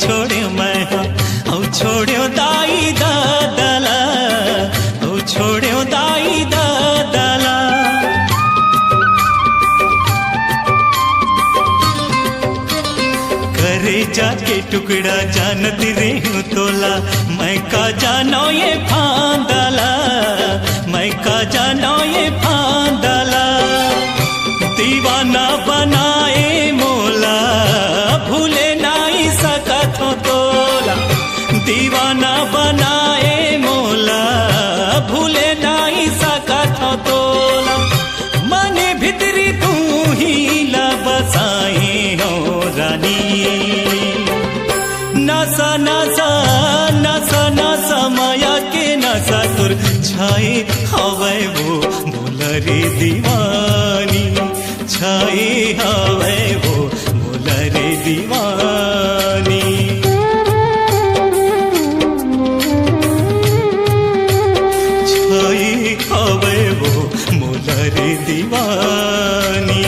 छोड़्यो मैं औ छोड़्यो दाई दादला औ छोड़्यो दाई दादला। करे जाके टुकड़ा जानती रही हूँ तोला, मैं का जानो ये फांदला, मैं का जानो ये फांदला। दीवाना बनाए मोला भूले नहीं सकत हो तोला, दीवाना बनाए मोला भूले नहीं सकत हो तोला। मने भीतरी तू ही ला बसाए हो रानी, नसा नसा नसा नसा माया के नसा तुर छाए हवे वो मोलरे दीवानी, छाए हवे वो मोलरे दीवानी। छाए हवे वो मोलरे दीवानी।